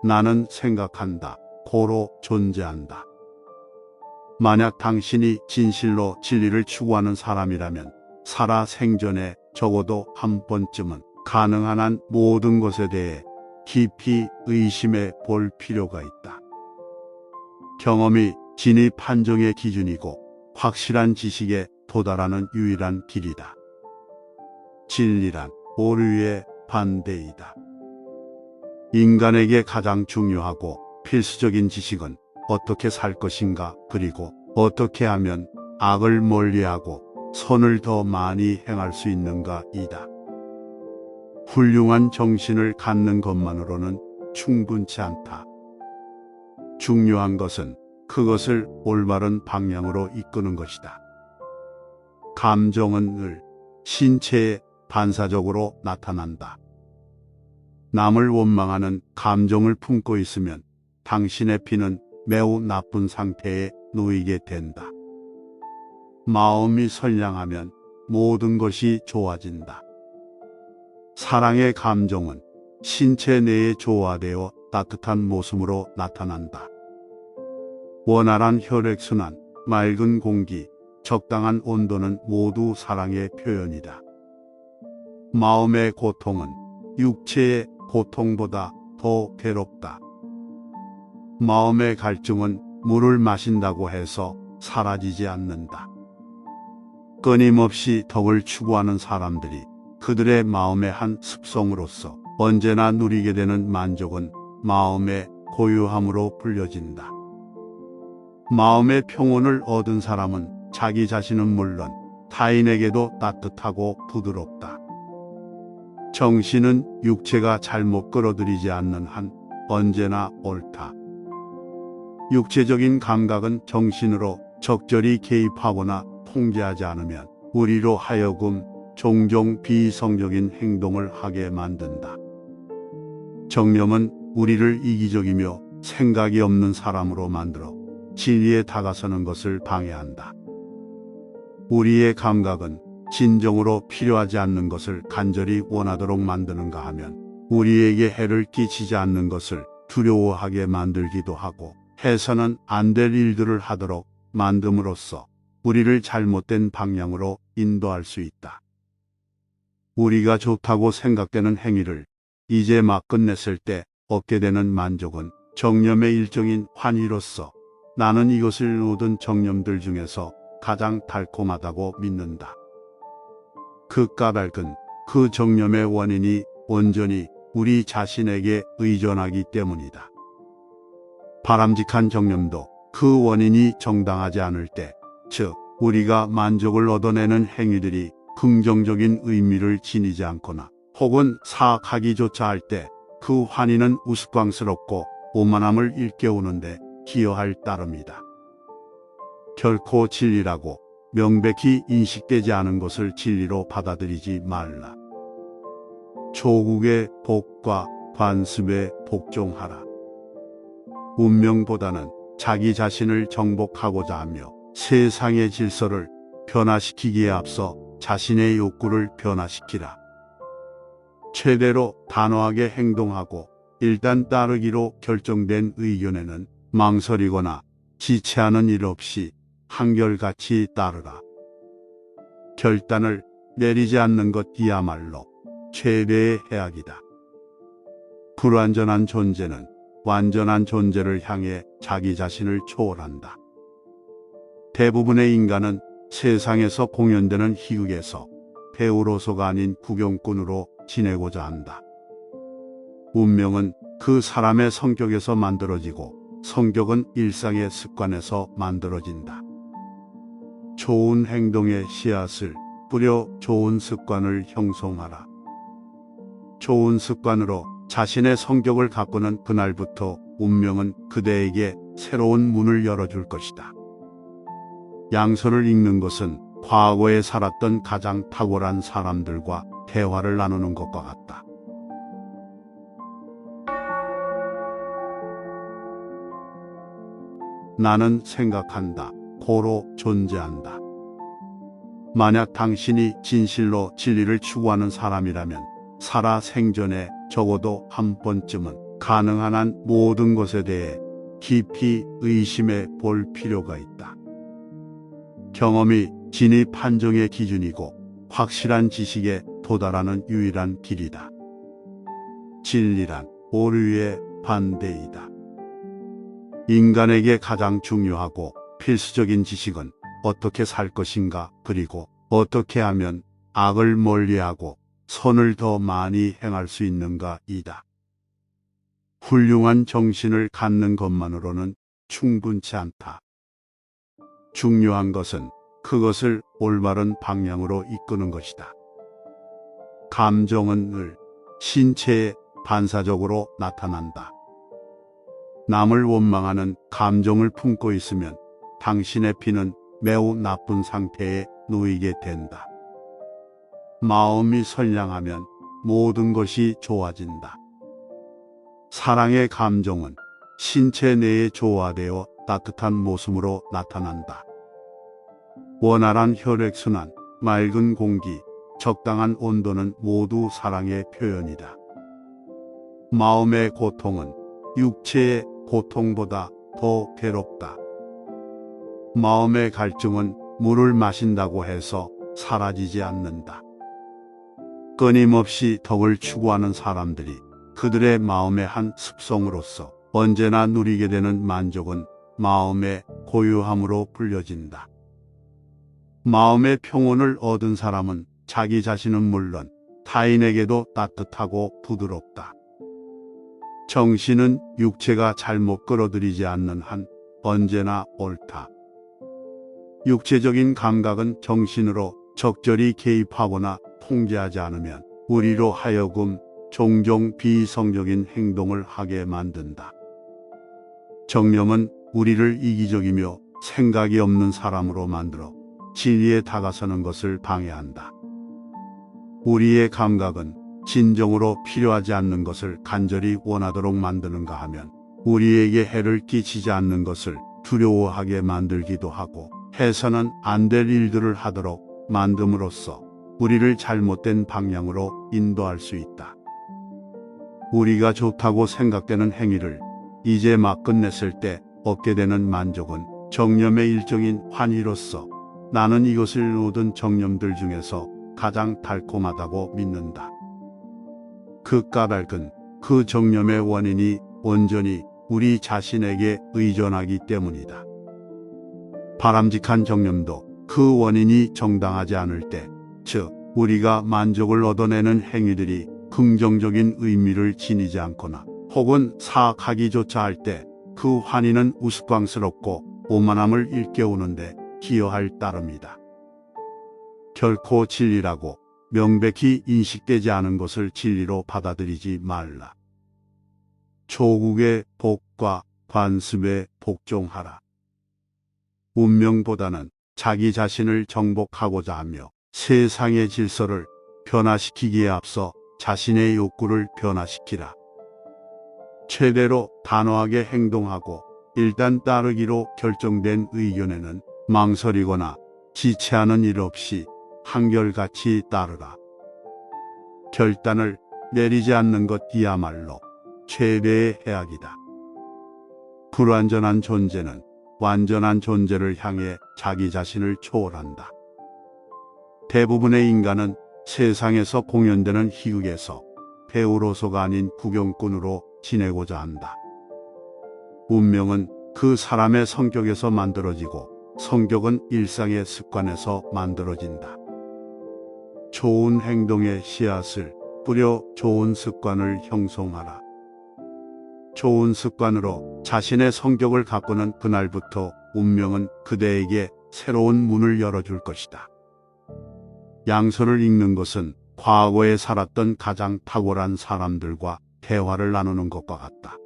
나는 생각한다. 고로 존재한다. 만약 당신이 진실로 진리를 추구하는 사람이라면 살아 생전에 적어도 한 번쯤은 가능한 한 모든 것에 대해 깊이 의심해 볼 필요가 있다. 경험이 진의 판정의 기준이고 확실한 지식에 도달하는 유일한 길이다. 진리란 오류의 반대이다. 인간에게 가장 중요하고 필수적인 지식은 어떻게 살 것인가, 그리고 어떻게 하면 악을 멀리하고 선을 더 많이 행할 수 있는가이다. 훌륭한 정신을 갖는 것만으로는 충분치 않다. 중요한 것은 그것을 올바른 방향으로 이끄는 것이다. 감정은 늘 신체에 반사적으로 나타난다. 남을 원망하는 감정을 품고 있으면 당신의 피는 매우 나쁜 상태에 놓이게 된다. 마음이 선량하면 모든 것이 좋아진다. 사랑의 감정은 신체 내에 조화되어 따뜻한 모습으로 나타난다. 원활한 혈액순환, 맑은 공기, 적당한 온도는 모두 사랑의 표현이다. 마음의 고통은 육체의 고통보다 더 괴롭다. 마음의 갈증은 물을 마신다고 해서 사라지지 않는다. 끊임없이 덕을 추구하는 사람들이 그들의 마음의 한 습성으로서 언제나 누리게 되는 만족은 마음의 고요함으로 불려진다. 마음의 평온을 얻은 사람은 자기 자신은 물론 타인에게도 따뜻하고 부드럽다. 정신은 육체가 잘못 끌어들이지 않는 한 언제나 옳다. 육체적인 감각은 정신으로 적절히 개입하거나 통제하지 않으면 우리로 하여금 종종 비이성적인 행동을 하게 만든다. 정념은 우리를 이기적이며 생각이 없는 사람으로 만들어 진리에 다가서는 것을 방해한다. 우리의 감각은 진정으로 필요하지 않는 것을 간절히 원하도록 만드는가 하면 우리에게 해를 끼치지 않는 것을 두려워하게 만들기도 하고, 해서는 안 될 일들을 하도록 만듦으로써 우리를 잘못된 방향으로 인도할 수 있다. 우리가 좋다고 생각되는 행위를 이제 막 끝냈을 때 얻게 되는 만족은 정념의 일종인 환희로서 나는 이것을 얻은 정념들 중에서 가장 달콤하다고 믿는다. 그 까닭은 그 정념의 원인이 온전히 우리 자신에게 의존하기 때문이다. 바람직한 정념도 그 원인이 정당하지 않을 때, 즉 우리가 만족을 얻어내는 행위들이 긍정적인 의미를 지니지 않거나 혹은 사악하기조차 할 때 그 환희는 우스꽝스럽고 오만함을 일깨우는데 기여할 따름이다. 결코 진리라고 명백히 인식되지 않은 것을 진리로 받아들이지 말라. 조국의 복과 관습에 복종하라. 운명보다는 자기 자신을 정복하고자 하며 세상의 질서를 변화시키기에 앞서 자신의 욕구를 변화시키라. 최대로 단호하게 행동하고 일단 따르기로 결정된 의견에는 망설이거나 지체하는 일 없이 한결같이 따르라. 결단을 내리지 않는 것이야말로 최대의 해악이다. 불완전한 존재는 완전한 존재를 향해 자기 자신을 초월한다. 대부분의 인간은 세상에서 공연되는 희극에서 배우로서가 아닌 구경꾼으로 지내고자 한다. 운명은 그 사람의 성격에서 만들어지고 성격은 일상의 습관에서 만들어진다. 좋은 행동의 씨앗을 뿌려 좋은 습관을 형성하라. 좋은 습관으로 자신의 성격을 가꾸는 그날부터 운명은 그대에게 새로운 문을 열어줄 것이다. 양서를 읽는 것은 과거에 살았던 가장 탁월한 사람들과 대화를 나누는 것과 같다. 나는 생각한다. 고로 존재한다. 만약 당신이 진실로 진리를 추구하는 사람이라면 살아 생전에 적어도 한 번쯤은 가능한 한 모든 것에 대해 깊이 의심해 볼 필요가 있다. 경험이 진입 판정의 기준이고 확실한 지식에 도달하는 유일한 길이다. 진리란 오류의 반대이다. 인간에게 가장 중요하고 필수적인 지식은 어떻게 살 것인가, 그리고 어떻게 하면 악을 멀리하고 선을 더 많이 행할 수 있는가이다. 훌륭한 정신을 갖는 것만으로는 충분치 않다. 중요한 것은 그것을 올바른 방향으로 이끄는 것이다. 감정은 늘 신체에 반사적으로 나타난다. 남을 원망하는 감정을 품고 있으면 당신의 피는 매우 나쁜 상태에 놓이게 된다. 마음이 선량하면 모든 것이 좋아진다. 사랑의 감정은 신체 내에 조화되어 따뜻한 모습으로 나타난다. 원활한 혈액순환, 맑은 공기, 적당한 온도는 모두 사랑의 표현이다. 마음의 고통은 육체의 고통보다 더 괴롭다. 마음의 갈증은 물을 마신다고 해서 사라지지 않는다. 끊임없이 덕을 추구하는 사람들이 그들의 마음의 한 습성으로서 언제나 누리게 되는 만족은 마음의 고요함으로 불려진다. 마음의 평온을 얻은 사람은 자기 자신은 물론 타인에게도 따뜻하고 부드럽다. 정신은 육체가 잘못 끌어들이지 않는 한 언제나 옳다. 육체적인 감각은 정신으로 적절히 개입하거나 통제하지 않으면 우리로 하여금 종종 비이성적인 행동을 하게 만든다. 정념은 우리를 이기적이며 생각이 없는 사람으로 만들어 진리에 다가서는 것을 방해한다. 우리의 감각은 진정으로 필요하지 않는 것을 간절히 원하도록 만드는가 하면 우리에게 해를 끼치지 않는 것을 두려워하게 만들기도 하고, 해서는 안 될 일들을 하도록 만듦으로써 우리를 잘못된 방향으로 인도할 수 있다. 우리가 좋다고 생각되는 행위를 이제 막 끝냈을 때 얻게 되는 만족은 정념의 일종인 환희로서 나는 이것을 얻은 정념들 중에서 가장 달콤하다고 믿는다. 그 까닭은 그 정념의 원인이 온전히 우리 자신에게 의존하기 때문이다. 바람직한 정념도 그 원인이 정당하지 않을 때, 즉 우리가 만족을 얻어내는 행위들이 긍정적인 의미를 지니지 않거나 혹은 사악하기조차 할 때 그 환희는 우스꽝스럽고 오만함을 일깨우는데 기여할 따름이다. 결코 진리라고 명백히 인식되지 않은 것을 진리로 받아들이지 말라. 조국의 복과 관습에 복종하라. 운명보다는 자기 자신을 정복하고자 하며 세상의 질서를 변화시키기에 앞서 자신의 욕구를 변화시키라. 최대로 단호하게 행동하고 일단 따르기로 결정된 의견에는 망설이거나 지체하는 일 없이 한결같이 따르라. 결단을 내리지 않는 것이야말로 최대의 해악이다. 불완전한 존재는 완전한 존재를 향해 자기 자신을 초월한다. 대부분의 인간은 세상에서 공연되는 희극에서 배우로서가 아닌 구경꾼으로 지내고자 한다. 운명은 그 사람의 성격에서 만들어지고 성격은 일상의 습관에서 만들어진다. 좋은 행동의 씨앗을 뿌려 좋은 습관을 형성하라. 좋은 습관으로 자신의 성격을 가꾸는 그날부터 운명은 그대에게 새로운 문을 열어줄 것이다. 양서를 읽는 것은 과거에 살았던 가장 탁월한 사람들과 대화를 나누는 것과 같다.